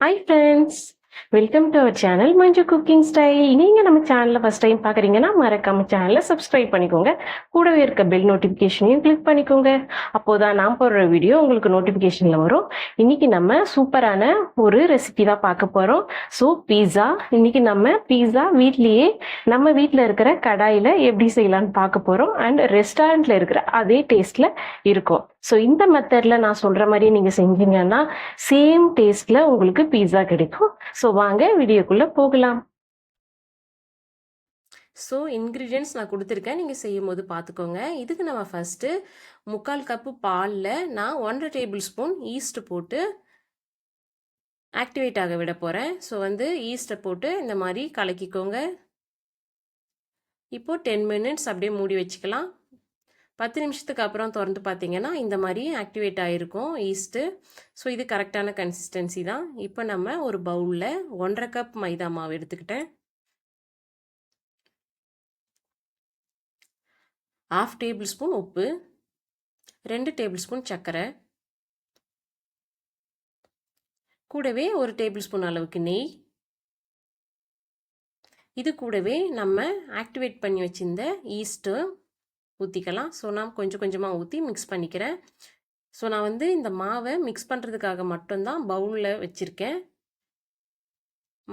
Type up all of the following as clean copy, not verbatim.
Hi friends, welcome to our channel Manju cooking style. நீங்கள் நம்ம சேனலில் ஃபஸ்ட் டைம் பார்க்குறீங்கன்னா மறக்காம சேனலை சப்ஸ்கிரைப் பண்ணிக்கோங்க. கூடவே இருக்க பெல் நோட்டிஃபிகேஷனையும் கிளிக் பண்ணிக்கோங்க. அப்போதான் நான் போடுற வீடியோ உங்களுக்கு நோட்டிஃபிகேஷனில் வரும். இன்னைக்கு நம்ம சூப்பரான ஒரு ரெசிபி தான் பார்க்க போகிறோம். ஸோ பீஸா. இன்னைக்கு நம்ம பீஸா வீட்லேயே நம்ம வீட்டில் இருக்கிற கடாயில் எப்படி செய்யலான்னு பார்க்க போகிறோம். அண்ட் ரெஸ்டாரண்ட்டில் இருக்கிற அதே டேஸ்ட்டில் இருக்கும். ஸோ இந்த மெத்தடில் நான் சொல்கிற மாதிரி நீங்கள் செஞ்சீங்கன்னா சேம் டேஸ்ட்டில் உங்களுக்கு பீஸா கிடைக்கும். ஸோ வாங்க வீடியோக்குள்ளே போகலாம். ஸோ இன்க்ரீடியன்ட்ஸ் நான் கொடுத்துருக்கேன், நீங்கள் செய்யும் போது பார்த்துக்கோங்க. இதுக்கு நம்ம ஃபஸ்ட்டு 3/4 கப்பு பாலில் நான் 1.5 டேபிள் ஸ்பூன் ஈஸ்ட்டு போட்டு ஆக்டிவேட் ஆக விட போகிறேன். ஸோ ஈஸ்ட்டை போட்டு இந்த மாதிரி கலக்கிக்கோங்க. இப்போது 10 மினிட்ஸ் அப்படியே மூடி வச்சுக்கலாம். 10 நிமிஷத்துக்கு அப்புறம் திறந்து பார்த்தீங்கன்னா இந்த மாதிரி ஆக்டிவேட் ஆகிருக்கும் ஈஸ்ட்டு. ஸோ இது கரெக்டான கன்சிஸ்டன்சி தான். இப்போ நம்ம ஒரு பவுலில் 1.5 கப் மைதா மாவு எடுத்துக்கிட்டேன். 1/2 டேபிள் ஸ்பூன் உப்பு, 2 டேபிள் ஸ்பூன் சர்க்கரை, கூடவே 1 டேபிள் ஸ்பூன் அளவுக்கு நெய். இது கூடவே நம்ம ஆக்டிவேட் பண்ணி வச்சிருந்த ஈஸ்ட்டு ஊற்றிக்கலாம். ஸோ நான் கொஞ்சம் கொஞ்சமாக ஊற்றி மிக்ஸ் பண்ணிக்கிறேன். ஸோ நான் இந்த மாவை மிக்ஸ் பண்ணுறதுக்காக மட்டும்தான் பவுலில் வச்சுருக்கேன்.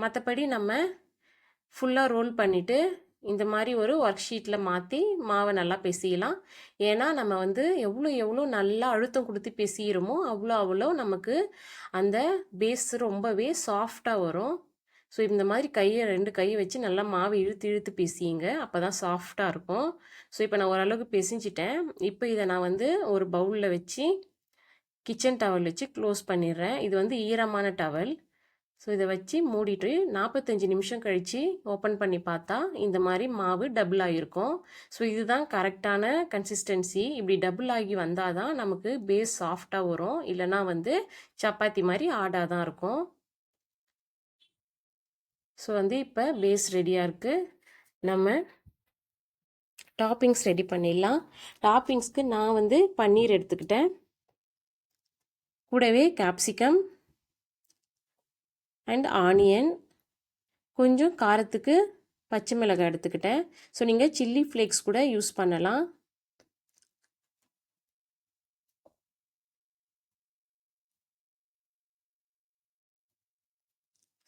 மற்றபடி நம்ம ஃபுல்லாக ரோல் பண்ணிவிட்டு இந்த மாதிரி ஒரு ஒர்க் ஷீட்டில் மாற்றி மாவை நல்லா பிசையலாம். ஏன்னா நம்ம எவ்வளோ நல்லா அழுத்தம் கொடுத்து பிசைகிறோமோ அவ்வளோ நமக்கு அந்த பேஸ் ரொம்பவே சாஃப்டாக வரும். ஸோ இந்த மாதிரி ரெண்டு கையை வச்சு நல்லா மாவை இழுத்து பிசியுங்க, அப்போ தான் சாஃப்டாக இருக்கும். ஸோ இப்போ நான் ஓரளவுக்கு பிசைஞ்சிட்டேன். இப்போ இதை நான் ஒரு பவுலில் வச்சு கிச்சன் டவல் வச்சு க்ளோஸ் பண்ணிடுறேன். இது ஈரமான டவல். ஸோ இதை வச்சு மூடிட்டு 45 நிமிஷம் கழித்து ஓப்பன் பண்ணி பார்த்தா இந்த மாதிரி மாவு டபுள் ஆகிருக்கும். ஸோ இதுதான் கரெக்டான கன்சிஸ்டன்சி. இப்படி டபுள் ஆகி வந்தால் தான் நமக்கு பேஸ் சாஃப்டாக வரும். இல்லைனா சப்பாத்தி மாதிரி ஆடாக தான் இருக்கும். ஸோ இப்போ பேஸ் ரெடியாக இருக்குது. நம்ம டாப்பிங்ஸ் ரெடி பண்ணிடலாம். டாப்பிங்ஸ்க்கு நான் பன்னீர் எடுத்துக்கிட்டேன். கூடவே கேப்சிகம் அண்ட் ஆனியன், கொஞ்சம் காரத்துக்கு பச்சை மிளகாய் எடுத்துக்கிட்டேன். ஸோ நீங்கள் சில்லி ஃப்ளேக்ஸ் கூட யூஸ் பண்ணலாம்.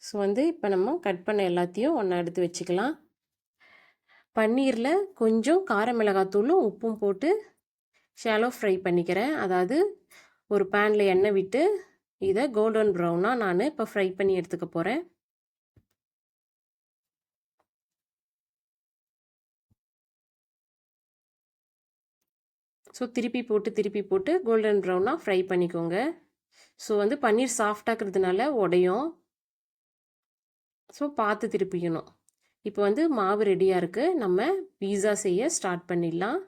ஸோ இப்போ நம்ம கட் பண்ண எல்லாத்தையும் ஒன்றா எடுத்து வச்சுக்கலாம். பன்னீரில் கொஞ்சம் கார மிளகாத்தூளும் உப்பும் போட்டு ஷாலோ ஃப்ரை பண்ணிக்கிறேன். அதாவது ஒரு பேனில் எண்ணெய் விட்டு இதை கோல்டன் ப்ரௌனாக நான் இப்போ ஃப்ரை பண்ணி எடுத்துக்க போகிறேன். ஸோ திருப்பி போட்டு கோல்டன் ப்ரௌனாக ஃப்ரை பண்ணிக்கோங்க. ஸோ பன்னீர் சாஃப்டாகிறதுனால உடையும். ஸோ பார்த்து திருப்பிக்கணும். இப்போ மாவு ரெடியாக இருக்குது. நம்ம பீஸா செய்ய ஸ்டார்ட் பண்ணிடலாம்.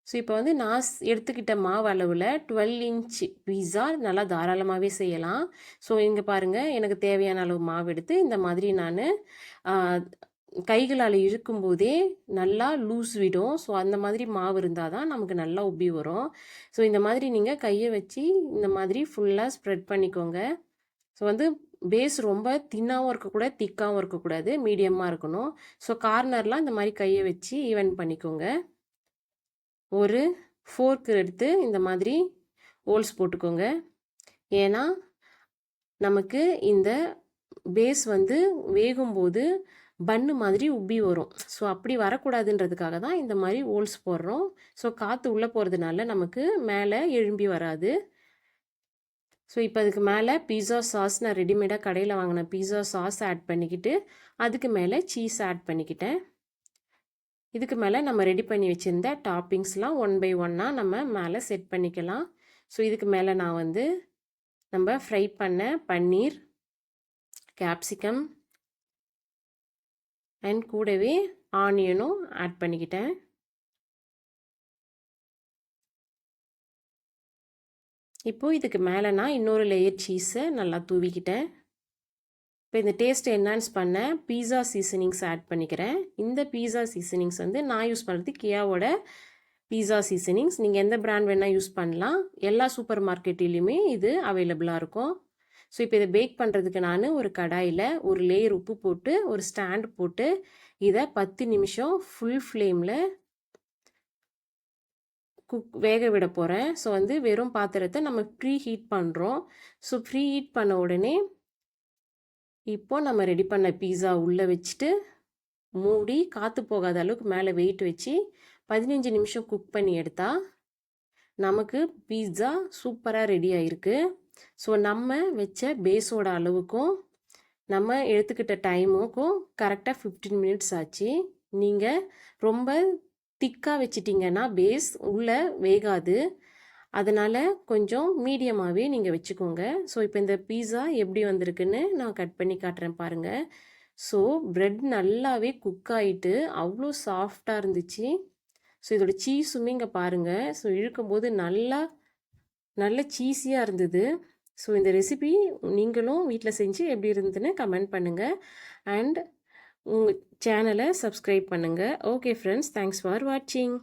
ஸோ இப்போ நான் எடுத்துக்கிட்ட மாவு அளவில் 12 இன்ச் பீஸா நல்லா தாராளமாகவே செய்யலாம். ஸோ இங்கே பாருங்கள், எனக்கு தேவையான அளவு மாவு எடுத்து இந்த மாதிரி நான் கைகளால் இழுக்கும்போதே நல்லா லூஸ் விடும். ஸோ அந்த மாதிரி மாவு இருந்தால் தான் நமக்கு நல்லா உப்பி வரும். ஸோ இந்த மாதிரி நீங்கள் கையை வச்சு இந்த மாதிரி ஃபுல்லாக ஸ்ப்ரெட் பண்ணிக்கோங்க. ஸோ பேஸ் ரொம்ப தின்னாகவும் இருக்கக்கூடாது, திக்காகவும் இருக்கக்கூடாது, மீடியமாக இருக்கணும். ஸோ கார்னர்லாம் இந்த மாதிரி கையை வச்சு ஈவன் பண்ணிக்கோங்க. ஒரு ஃபோர்க் எடுத்து இந்த மாதிரி ஹோல்ஸ் போட்டுக்கோங்க. ஏன்னா நமக்கு இந்த பேஸ் வேகும்போது பன்னு மாதிரி உப்பி வரும். ஸோ அப்படி வரக்கூடாதுன்றதுக்காக தான் இந்த மாதிரி ஹோல்ஸ் போடுறோம். ஸோ காற்று உள்ளே போகிறதுனால நமக்கு மேலே எழும்பி வராது. ஸோ இப்போ அதுக்கு மேலே பீஸா சாஸ், நான் ரெடிமேடாக கடையில் வாங்கின பீஸா சாஸ் ஆட் பண்ணிக்கிட்டு அதுக்கு மேலே சீஸ் ஆட் பண்ணிக்கிட்டேன். இதுக்கு மேலே நம்ம ரெடி பண்ணி வச்சுருந்த டாப்பிங்ஸ்லாம் ஒன் பை ஒன்னாக நம்ம மேலே செட் பண்ணிக்கலாம். ஸோ இதுக்கு மேலே நான் நம்ம ஃப்ரை பண்ண பன்னீர், கேப்சிகம் அண்ட் கூடவே ஆனியனும் ஆட் பண்ணிக்கிட்டேன். இப்போது இதுக்கு மேலே நான் இன்னொரு லேயர் சீஸை நல்லா தூவிக்கிட்டேன். இப்போ இந்த டேஸ்ட்டை என்ஹான்ஸ் பண்ண பீஸா சீசனிங்ஸ் ஆட் பண்ணிக்கிறேன். இந்த பீஸா சீசனிங்ஸ் நான் யூஸ் பண்ணுறது கியாவோட பீஸா சீசனிங்ஸ். நீங்கள் எந்த பிராண்ட் வேணால் யூஸ் பண்ணலாம். எல்லா சூப்பர் மார்க்கெட்லேயுமே இது அவைலபிளாக இருக்கும். ஸோ இப்போ இதை பேக் பண்ணுறதுக்கு நான் ஒரு கடாயில் ஒரு லேயர் உப்பு போட்டு ஒரு ஸ்டாண்ட் போட்டு இதை 10 நிமிஷம் ஃபுல் ஃப்ளேமில் வேக விட போகிறேன். ஸோ வந்து வெறும் பாத்திரத்தை நம்ம ப்ரீ ஹீட் பண்ணுறோம். ஸோ ப்ரீ ஹீட் பண்ண உடனே இப்போ நம்ம ரெடி பண்ண பீஸா உள்ளே வச்சுட்டு மூடி காற்று போகாத அளவுக்கு மேலே வெயிட் வச்சு 15 நிமிஷம் குக் பண்ணி எடுத்தால் நமக்கு பீட்சா சூப்பராக ரெடி ஆகிருக்கு. ஸோ நம்ம வச்ச பேஸோட அளவுக்கும் நம்ம எடுத்துக்கிட்ட டைமுக்கும் கரெக்டாக 15 மினிட்ஸ் ஆச்சு. நீங்கள் ரொம்ப திக்காக வச்சிட்டிங்கன்னா பேஸ் உள்ளே வேகாது. அதனால் கொஞ்சம் மீடியமாகவே நீங்கள் வச்சுக்கோங்க. ஸோ இப்போ இந்த பீஸா எப்படி வந்திருக்குன்னு நான் கட் பண்ணி காட்டுறேன் பாருங்கள். ஸோ ப்ரெட் நல்லாவே குக் ஆகிட்டு அவ்வளோ சாஃப்டாக இருந்துச்சு. ஸோ இதோட சீஸுமே இங்கே பாருங்கள். ஸோ இழுக்கும்போது நல்ல சீஸியாக இருந்தது. ஸோ இந்த ரெசிபி நீங்களும் வீட்டில் செஞ்சு எப்படி இருந்ததுன்னு கமெண்ட் பண்ணுங்கள். அண்ட் உங்கள் சேனலை சப்ஸ்கிரைப் பண்ணுங்கள். ஓகே ஃப்ரெண்ட்ஸ், தேங்க்ஸ் ஃபார் வாட்சிங்.